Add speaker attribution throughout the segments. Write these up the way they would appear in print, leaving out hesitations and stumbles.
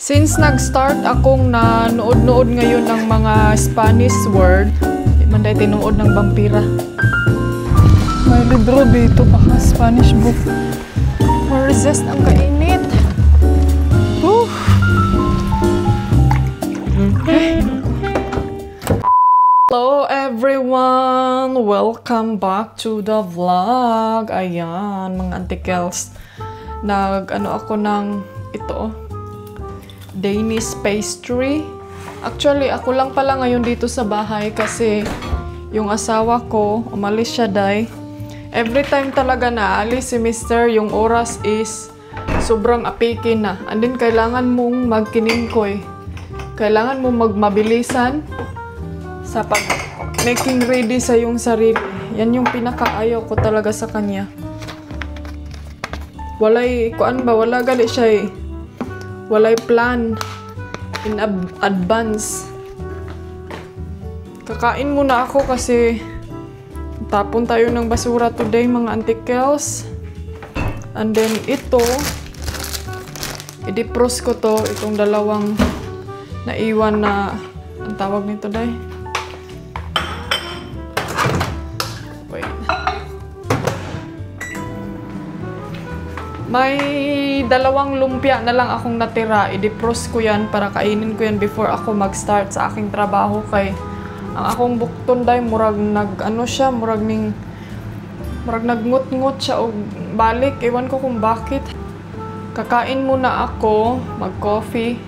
Speaker 1: Since nag-start akong nanood-nood ngayon ng mga Spanish word, di man dahil tinuod ng vampira. May libro dito baka Spanish book. Ma-resist ang kainit. Hello everyone! Welcome back to the vlog. Ayan, mga antikels. Nag-ano ako ng ito, Danish pastry. Actually, ako lang pala ngayon dito sa bahay kasi yung asawa ko, umalis siya day. Every time talaga na alis si Mr., yung oras is sobrang apikin na. And then, kailangan mong magkiningkoy. Kailangan mong magmabilisan sa pag-making ready sa yung sarili. Yan yung pinakaayaw ko talaga sa kanya. Walay, kuan ba? Wala gali siya eh. Walay plan in advance. Kakain muna ako kasi tapon tayo ng basura today, mga antikels. And then ito, i-defrost ko to, itong dalawang naiwan na, ang tawag nito day? Wait. May dalawang lumpia na lang akong natira. I-defrost ko yan para kainin ko yan before ako mag-start sa aking trabaho kay ang akong bukton day murag nag-ano siya, murag nagngut-ngut siya o balik. Ewan ko kung bakit. Kakain muna ako, mag-coffee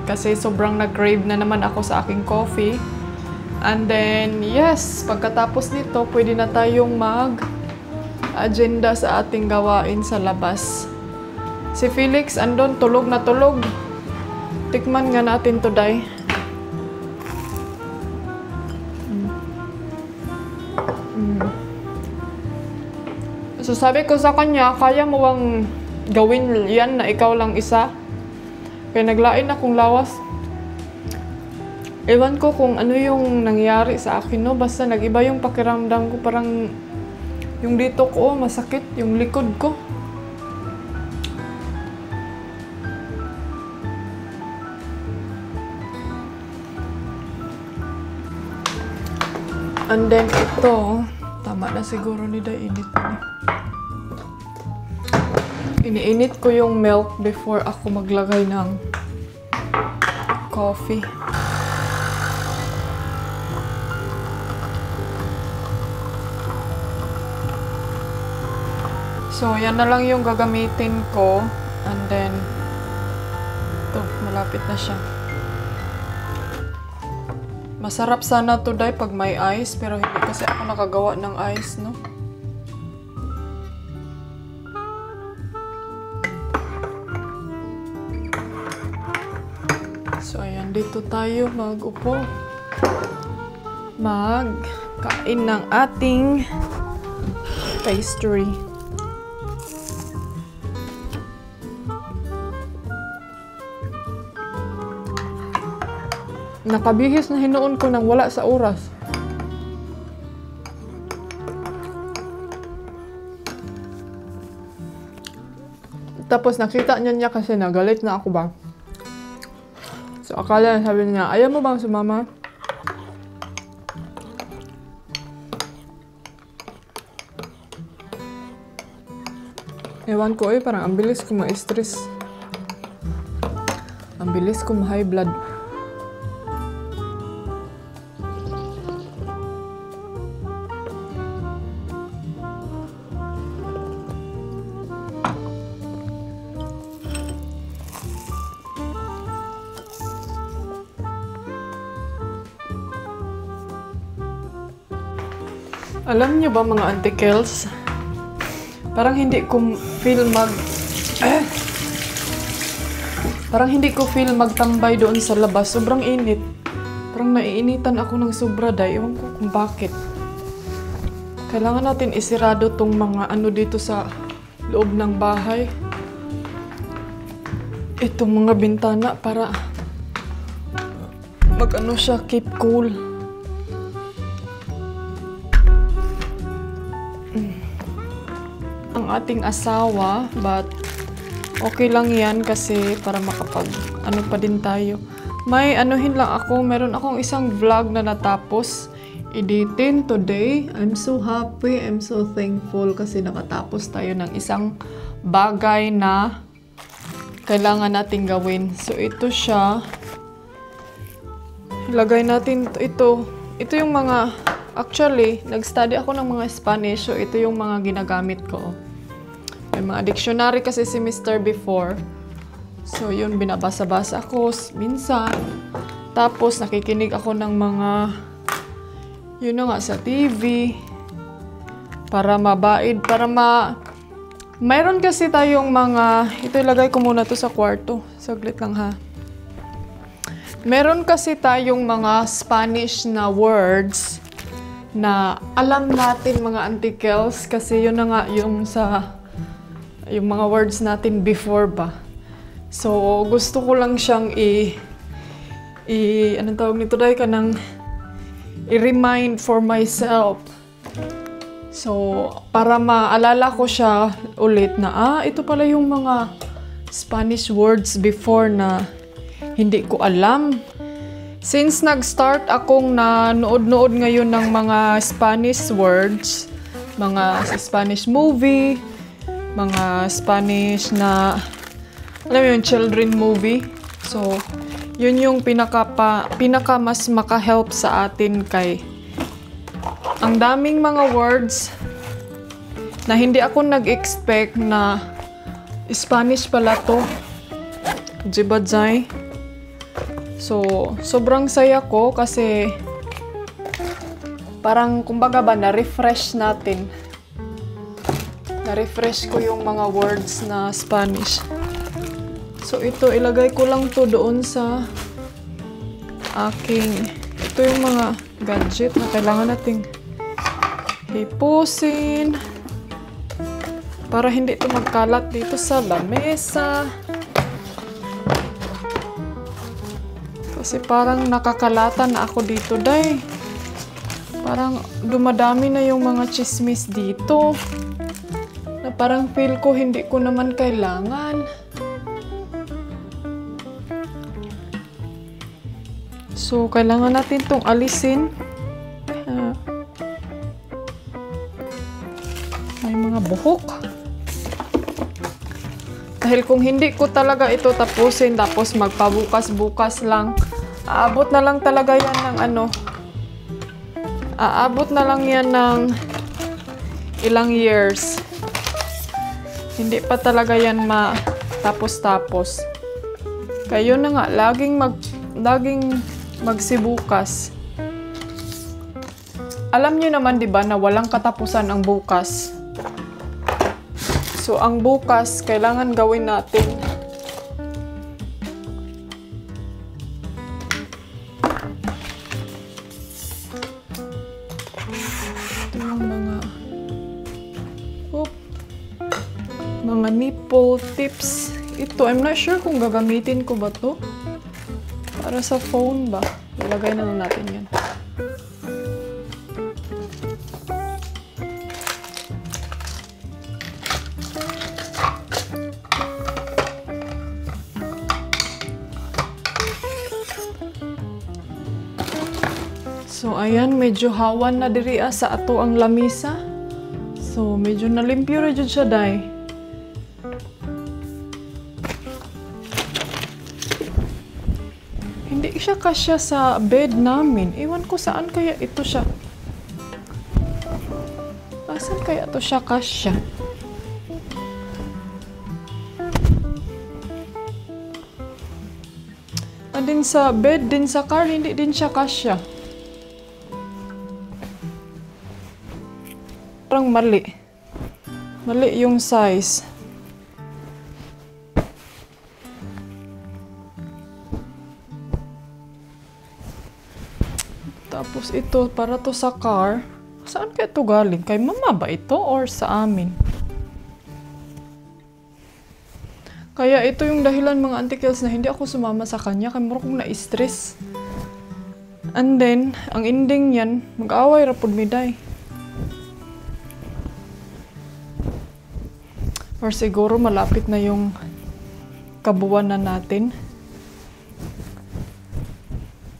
Speaker 1: kasi sobrang nag-crave na naman ako sa aking coffee. And then, yes, pagkatapos nito, pwede na tayong mag-agenda sa ating gawain sa labas. Si Felix, andon, tulog na tulog. Tikman nga natin today. So, sabi ko sa kanya, kaya mo bang gawin yan na ikaw lang isa? Kaya naglain akong lawas. Ewan ko kung ano yung nangyari sa akin, no? Basta nag-iba yung pakiramdam ko. Parang yung dito ko, masakit. Yung likod ko. And then ito, tama na siguro ni init na. Iniinit ko yung milk before ako maglagay ng coffee. So, yan na lang yung gagamitin ko. And then, ito, malapit na siya. Masarap sana today pag may ice, pero hindi kasi ako nakagawa ng ice, no? So, ayan, dito tayo mag-upo. Mag-kain ng ating pastry. Nakabihis na hinuon ko nang wala sa oras. Tapos nakita niya kasi nagalit na ako ba. So akala sabi niya, ayaw mo bang sumama? Ewan ko parang ang bilis ko ma-stress. Ang bilis ko ma-high blood. Alam niyo ba mga antikels? Parang hindi ko feel Parang hindi ko feel magtambay doon sa labas. Sobrang init. Parang naiinitan ako ng sobra day. Ewan ko kung bakit. Kailangan natin isirado tong mga ano dito sa loob ng bahay. Itong mga bintana para mag-ano siya, keep cool. Ang ating asawa, but Okay lang yan kasi para ano pa din tayo. May anuhin lang ako, meron akong isang vlog na natapos editin today. I'm so happy, I'm so thankful kasi nakatapos tayo ng isang bagay na kailangan nating gawin. So ito siya. Ilagay natin ito. Ito yung mga, actually, nag-study ako ng mga Spanish, so ito yung mga ginagamit ko. May mga dictionary kasi si Mr. before. So, yun, binabasa-basa ako minsan. Tapos, nakikinig ako ng mga, yun na nga, sa TV. Para mabaid, mayroon kasi tayong mga, ito ilagay ko muna to sa kwarto. Saglit lang ha. Meron kasi tayong mga Spanish na words na alam natin mga antikels kasi yun na nga yung mga words natin before ba. So, gusto ko lang siyang anong tawag nito dahil ka nang i-remind for myself. So, para maalala ko siya ulit na, ito pala yung mga Spanish words before na hindi ko alam. Since nag-start akong nanood-nood ngayon ng mga Spanish words, mga Spanish movie, mga Spanish na alam mo yung children movie. So, yun yung pinaka mas maka-help sa atin kay ang daming mga words na hindi ako nag-expect na Spanish pala to. Diba, Jai? So, sobrang saya ko kasi parang kumbaga ba na-refresh natin. Na-refresh ko yung mga words na Spanish. So, ito, ilagay ko lang to doon sa ito yung mga gadget na kailangan nating hipusin para hindi ito magkalat dito sa lamesa. Kasi parang nakakalatan na ako dito, day. Parang dumadami na yung mga chismis dito. Na parang feel ko hindi ko naman kailangan. So, kailangan natin itong alisin. May mga buhok. Dahil kung hindi ko talaga ito tapusin, tapos magpabukas-bukas lang, aabot na lang talaga yan ng aabot na lang yan ng ilang years. Hindi pa talaga yan matapos-tapos. Kaya na nga, laging magsibukas. Alam niyo naman 'di ba na walang katapusan ang bukas. So ang bukas kailangan gawin natin. Ito yung mga nipple tips. Ito, I'm not sure kung gagamitin ko ba to. Para sa phone ba? Ilagay na lang natin yan. So, ayan, medyo hawan na diri sa ato ang lamisa. So, medyo nalimpyo rin siya, day. Hindi siya kasya sa bed namin. Iwan ko saan kaya ito siya. Saan kaya ito siya kasya? Din sa bed, din sa car, hindi din siya kasya. Parang mali. Mali yung size. Tapos ito, para to sa car. Saan kaya ito galing? Kay mama ba ito or sa amin? Kaya ito yung dahilan mga antikels na hindi ako sumama sa kanya. Kaya mura kong na-stress. And then, ang ending yan, mag-away rapod miday. Or siguro malapit na yung kabuwanan natin.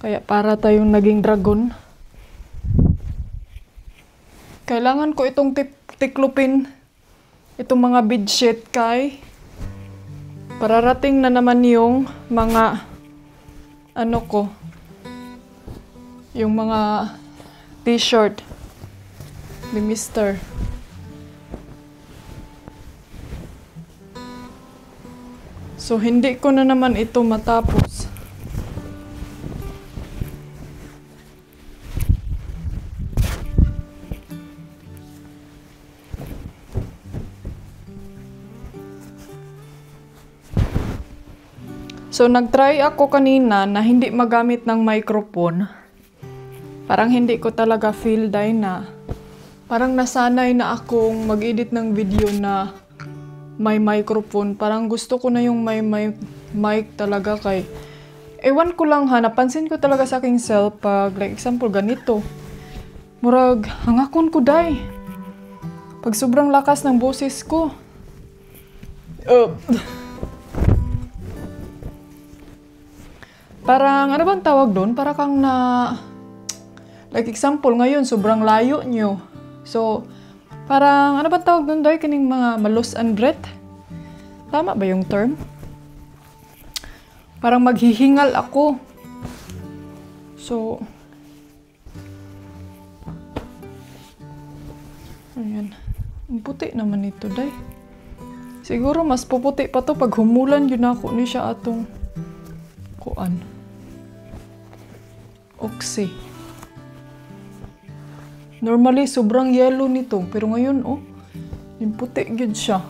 Speaker 1: Kaya para tayong naging dragon. Kailangan ko itong tiklupin. Itong mga bedsheet kay pararating na naman yung mga yung mga t-shirt ni Mr. So hindi ko na naman ito matapos. So, nag-try ako kanina na hindi magamit ng microphone. Parang hindi ko talaga feel na parang nasanay na akong mag-edit ng video na may microphone. Parang gusto ko na yung may mic talaga kay... Ewan ko lang ha, napansin ko talaga sa aking self pag, like example, ganito. Murag, hangakon ko day. Pag sobrang lakas ng boses ko. Parang, ano bang tawag doon? Para kang like example, ngayon, sobrang layo nyo. So, parang, ano bang tawag doon, Day? Kining mga malus and breath? Tama ba yung term? Parang maghihingal ako. So, ayan. Ang puti naman ito, Day. Siguro, mas puputi pa to pag humulan yun ako ni siya atong kuan. Oxy. Normally, sobrang yellow nito. Pero ngayon, yung puti yun siya.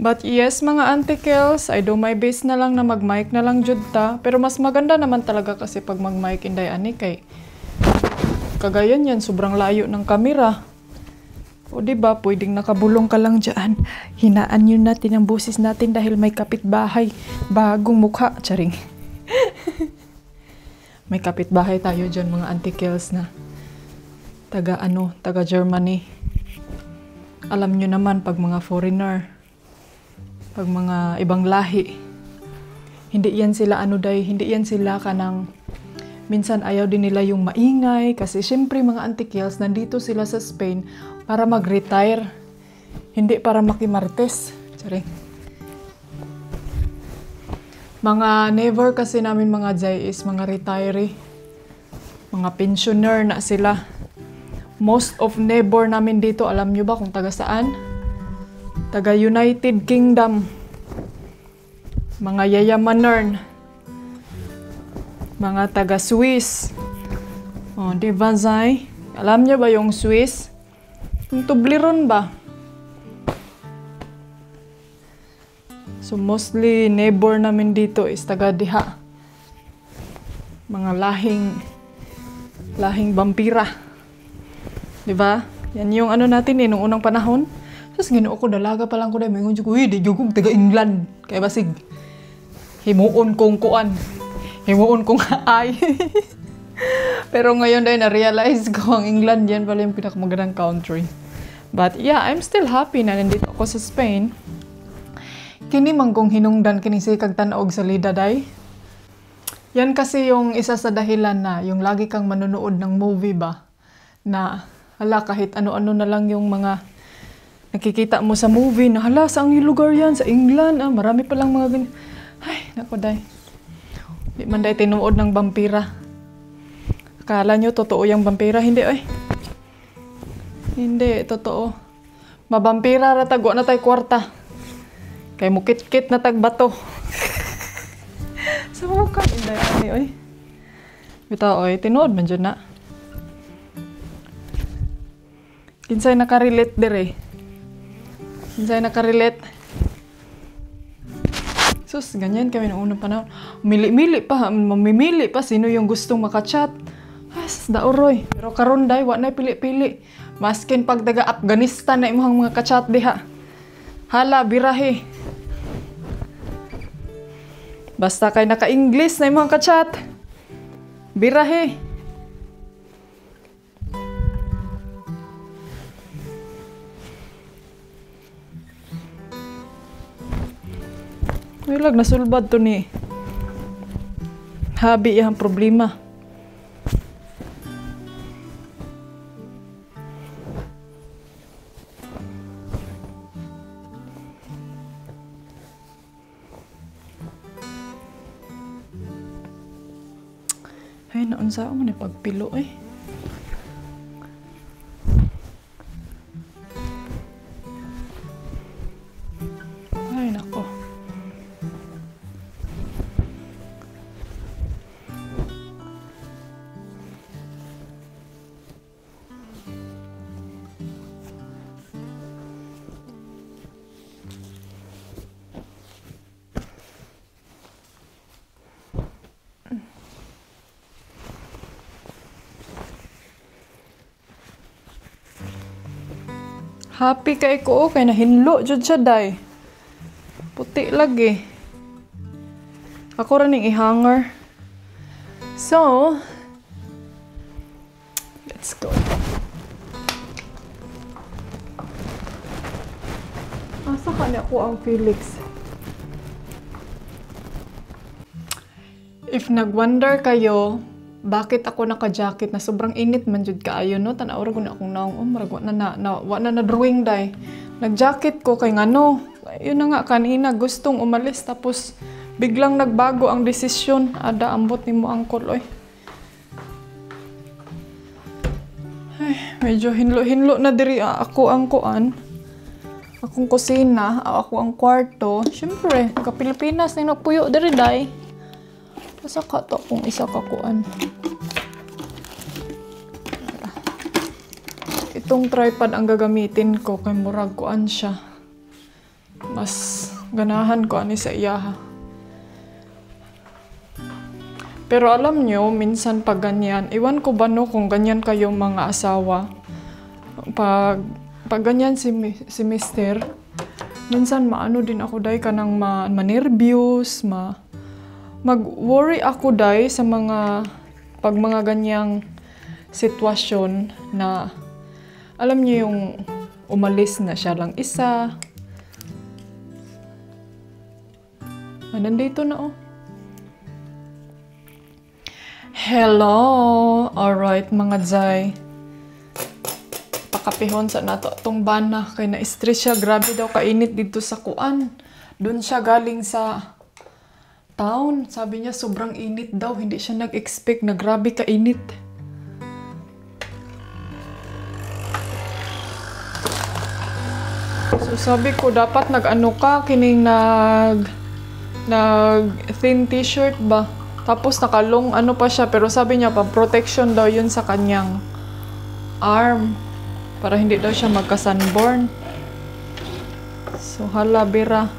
Speaker 1: But yes, mga antikels, I do my best na lang na mag-mic na lang jud ta. Pero mas maganda naman talaga kasi pag mag-mic inday ani kay kagayan yan, sobrang layo ng kamera. O diba, pwedeng nakabulong ka lang dyan. Hinaan yun natin ang boses natin dahil may kapitbahay. Bagong mukha. Charing. May kapitbahay tayo dyan, mga antikels na taga Germany. Alam nyo naman, pag mga foreigner, pag mga ibang lahi, hindi yan sila hindi yan sila kanang minsan ayaw din nila yung maingay kasi syempre mga antikels nandito sila sa Spain para mag-retire, hindi para makimartes. Sorry. Mga never kasi namin mga Jai is mga retiree, mga pensioner na sila. Most of neighbor namin dito, alam nyo ba kung taga saan? Taga United Kingdom. Mga yayamaner. Mga taga Swiss. O, di ba, Zay? Alam niyo ba yung Swiss? Yung Toblerone ba? So, mostly, neighbor namin dito is taga diha. Mga lahing vampira. Di ba? Yan yung natin nung unang panahon. Tapos ginoo ko, dalaga pa lang ko dahil. May ngunyo ko, di jugong taga England. Kaya basig, himuon kong kuan. Himuon kong ay. Pero ngayon dahil na-realize ko ang England yan pala yung pinakamagandang country. But yeah, I'm still happy na nandito ako sa Spain. Kini man kong hinungdan kini si kag tan-og sa lida day. Yan kasi yung isa sa dahilan na yung lagi kang manonood ng movie ba na hala kahit ano-ano na lang yung mga nakikita mo sa movie na hala saang yung lugar yan sa England marami pa lang mga ganyan. Ay nako day. Di man day tinuod ng vampira. Akala nyo totoo yung vampira? Hindi ay. Hindi totoo. Mabampira ra tago na tay kwarta. Kay mukit-kit na tagbato. Sa mukha inday ani oy. Bitaw oy, tinuod man jud na. Kinsay nakarelate dire? Kinsay nakarelate? Sus, ganyan kami noong unang panahon. Mamimili pa sino yung gustong makachat. As daoroy. Pero karon day wa na pili-pili. Maskin pag taga Afghanistan na imong mga kachat diha. Hala birahe. Basta kay naka-English na imong kachat. Birahe. Wilag nasulbad to ni habi yang problema. Ay, naunsa mo ni pagpilo eh. Ay, nako. Happy kay ko kay nahinlo jud siya day. Puti lagi. Ako ra ning i-hanger. So, let's go. Asa ka na ako ang Felix? If nag-wonder kayo, bakit ako naka-jacket na sobrang init man jud kaayo no? Tanaw ra gud akong naong marag wa na drawing day. Nag-jacket ko kay ngano. Yun na nga kanina gustong umalis tapos biglang nagbago ang desisyon. Ada ambot nimo angkol oy. Ay, medyo hinlo-hinlo na diri ako ang kuan. Akong kusina, ako ang kwarto. Syempre, ka-Pilipinas na nagpuyo diri day. Basta ka to kung isa ka kuan. Itong tripod ang gagamitin ko kay murag kuan siya. Mas ganahan ko ani sa iyaha. Pero alam nyo, minsan pag ganyan, iwan ko ba no kung ganyan kayo mga asawa. Pag ganyan si mister, minsan maano din ako day kanang ma-nervyos, mag-worry ako day sa mga ganyang sitwasyon na alam niyo yung umalis na siya lang isa. Nandito na oh. Hello! Alright mga Jai. Pakapihon sa nato tong bana kay na-stress siya. Grabe daw kainit dito sa kuan. Doon siya galing sa town. Sabi niya sobrang init daw. Hindi siya nag-expect na grabe kainit. So sabi ko dapat nag-ano ka kining nag thin t-shirt ba? Tapos nakalong ano pa siya pero sabi niya pa protection daw yun sa kanyang arm para hindi daw siya magka-sunburn. So hala bira.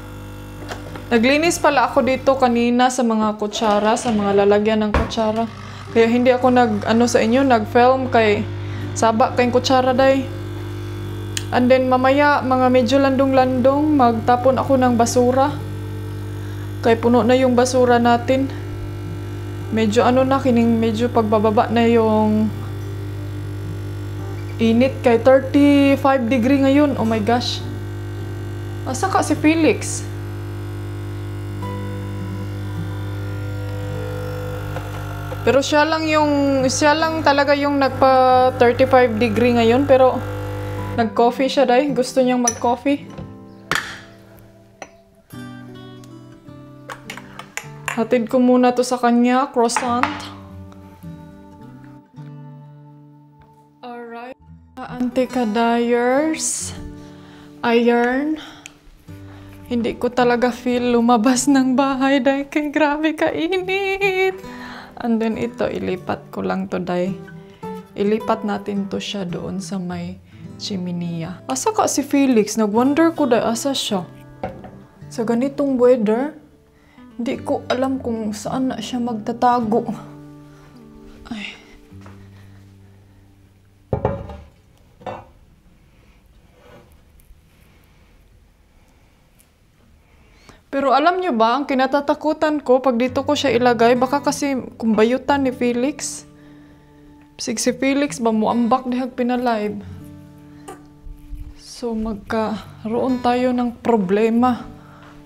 Speaker 1: Naglinis pala ako dito kanina sa mga kutsara, sa mga lalagyan ng kutsara. Kaya hindi ako nag-ano sa inyo, nag-film kay saba kayong kutsara day. And then mamaya, mga medyo landong-landong, magtapon ako ng basura. Kay puno na yung basura natin. Medyo ano na, kining medyo pagbababa na yung init kay 35 degree ngayon. Oh my gosh. Asa ka si Felix? Pero siya lang talaga yung nagpa 35 degree ngayon pero nag-coffee siya day. Gusto niyang mag-coffee. Hatid ko muna to sa kanya. Croissant. Alright. Anti-ka-dyers. Iron. Hindi ko talaga feel lumabas ng bahay day. Kay grabe kainit. And then ito, ilipat ko lang to day. Ilipat natin to siya doon sa may chimney. Asa ka si Felix? Nag-wonder ko day, asa siya? Sa ganitong weather, hindi ko alam kung saan na siya magtatago. Ay. Pero alam niyo ba, ang kinatatakutan ko pag dito ko siya ilagay, baka kasi kumbayutan ni Felix. Si Felix ba muambak dihag pinalive. So magkaroon tayo ng problema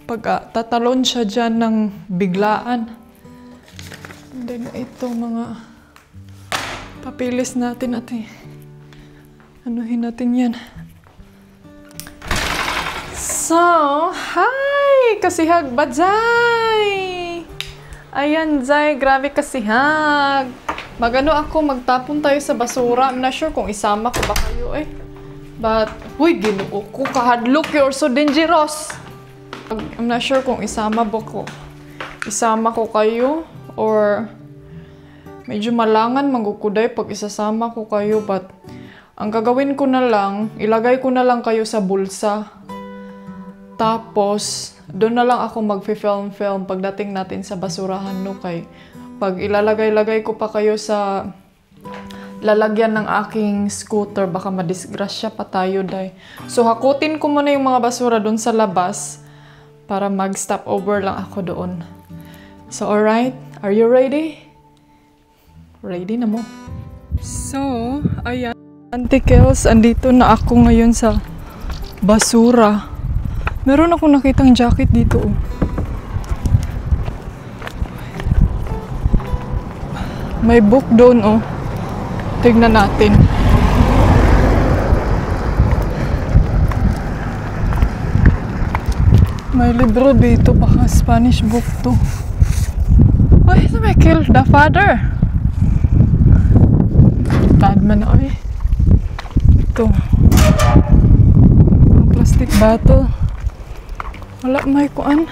Speaker 1: pag tatalon siya dyan ng biglaan. And then ito mga papilis natin anuhin natin yan. So, hi! Kasihag ba, Jai? Ayan, Jai. Grabe kasihag. Magano ako, magtapon tayo sa basura. I'm not sure kung isama ko ba kayo eh. But, huy, ginoo ko. Kahadlok, you're so dangerous. I'm not sure kung isama ko kayo or medyo malangan magkukuday pag isasama ko kayo. But, ang gagawin ko na lang, ilagay ko na lang kayo sa bulsa. Tapos, doon na lang ako mag-film pagdating natin sa basurahan, no? Kay pag ilalagay-lagay ko pa kayo sa lalagyan ng aking scooter, baka madisgrasya pa tayo, day. So, hakutin ko muna yung mga basura doon sa labas para mag-stop over lang ako doon. So, alright? Are you ready? Ready na mo. So, ayan. Auntie Kels, andito na ako ngayon sa basura. Meron akong nakitang jacket dito. Oh. May book doon, oh. Tignan natin. May libro dito. Baka Spanish book to. Ay, ito may Kill the Father. Bad man na, eh. Ito. Plastic bottle. Wala may kuan.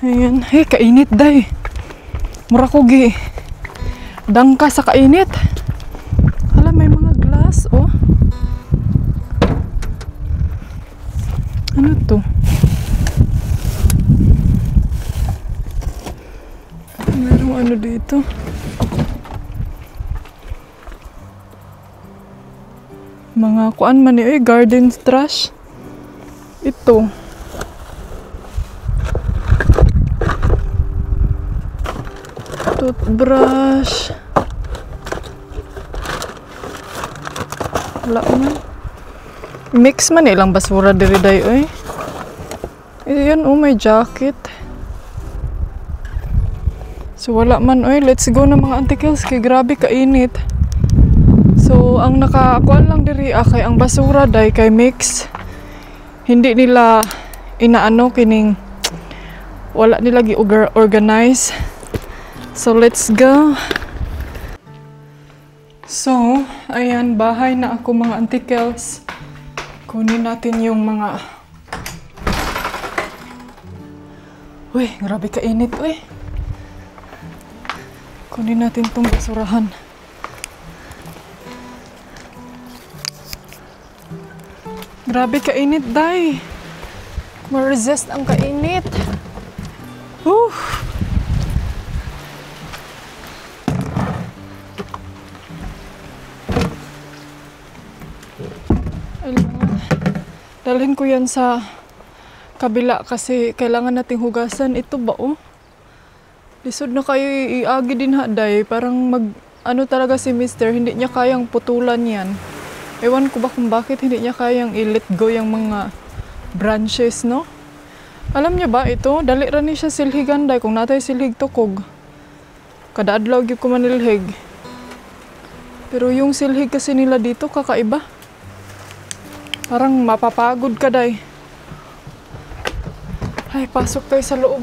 Speaker 1: Ayan. Hey, kainit day. Mura ko gi. Dangka sa kainit. Hala, may mga glass, oh. Ano to? Merong ano dito. Mga kuan man eh, garden trash. Ito. Toothbrush. Wala man. Mix man ilang basura diri day oy. Ayan, oh, may jacket. So wala man oy, let's go na mga Auntie Kels kay grabe kainit. So, ang nakakuan lang diri kay ang basura day kay mix. Hindi nila inaano kining wala nila gi-organize. So, let's go. So, ayan, bahay na ako mga Auntie Kels. Kunin natin yung mga uy, grabe kainit, uy. Kunin natin tong basurahan. Grabe kainit, day. Ma-resist ang kainit. Whew. Dalhin ko yan sa kabila kasi kailangan nating hugasan. Ito ba, oh? Lisod na kayo iagi din ha, day. Parang ano talaga si mister, hindi niya kayang putulan yan. Ewan ko ba kung bakit hindi niya kayang i-let go yung mga branches, no? Alam niya ba ito? Dali ra ni siya silhigan, day. Kung natay silhig tukog. Kadaadlaw gyud ko manilhig. Pero yung silhig kasi nila dito, kakaiba. Parang mapapagod ka, day. Ay, pasok tayo sa loob.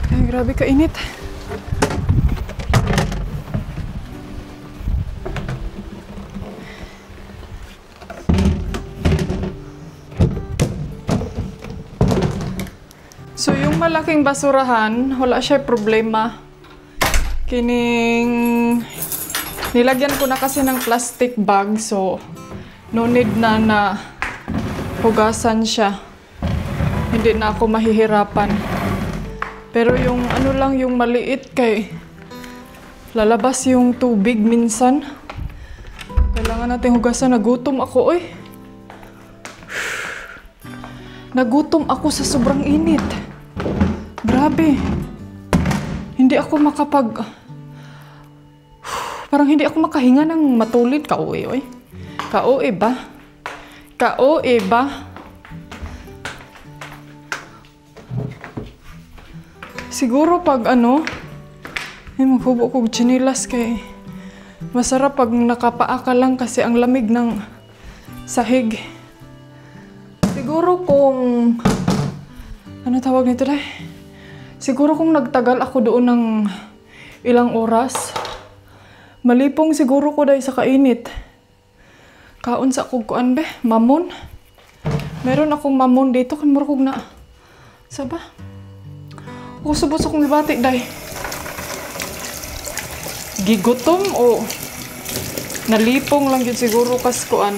Speaker 1: Ay, grabe kainit. So, yung malaking basurahan, wala siya problema. Kining nilagyan ko na kasi ng plastic bag, so no need na hugasan siya. Hindi na ako mahihirapan. Pero yung ano lang, yung maliit kay lalabas yung tubig minsan. Kailangan natin hugasan. Nagutom ako, oy. Nagutom ako sa sobrang init. Grabe. Hindi ako Parang hindi ako makahinga ng matulid. Kauwi, oy. Kauwi ba? Kauwi ba? Siguro pag ano, ay maghubo kong chinilas kay masarap pag nakapaa ka lang kasi ang lamig ng sahig. Siguro kung, ano tawag nito dahil? Siguro kung nagtagal ako doon ng ilang oras, malipong siguro ko dahil sa kainit. Kaon sa akong kuan be, mamon. Meron akong mamon dito, kamura kong na. Saba? Ako subos akong libati dahil. Gigutom o nalipong lang yun siguro kas kuan.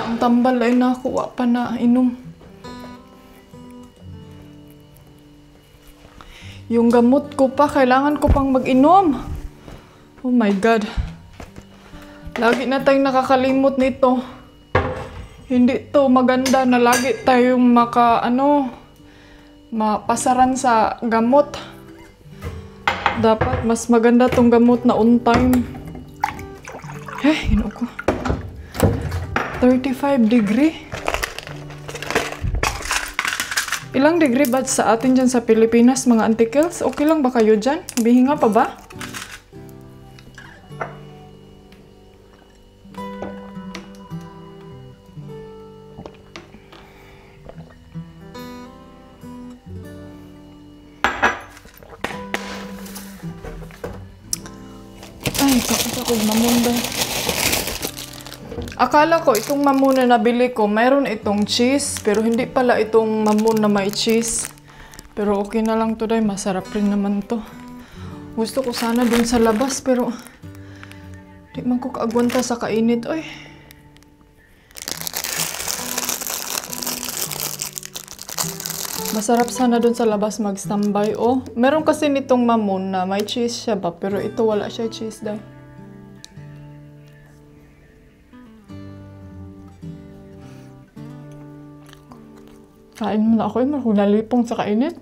Speaker 1: Ang tambal ay nakuha pa na inom. Yung gamot ko pa, kailangan ko pang mag-inom. Oh my God. Lagi na tayong nakakalimot nito. Hindi to maganda na lagi tayong mapasaran sa gamot. Dapat mas maganda tong gamot na on time. Ino ko. 35 degree. Ilang degree ba sa atin dyan sa Pilipinas, mga antikels? Okay lang ba kayo dyan? Bihinga pa ba? Ay, kapit ako mamunda. Akala ko itong mamon na nabili ko, mayroon itong cheese, pero hindi pala itong mamon na may cheese. Pero okay na lang to dahil masarap rin naman to. Gusto ko sana dun sa labas, pero di man ko kaagwanta sa kainit, oy. Masarap sana dun sa labas mag-standby. Oh, meron kasi nitong mamon na may cheese siya ba, pero ito wala siya cheese dahil. Kain mo na ako, kung nalipong sa kainit.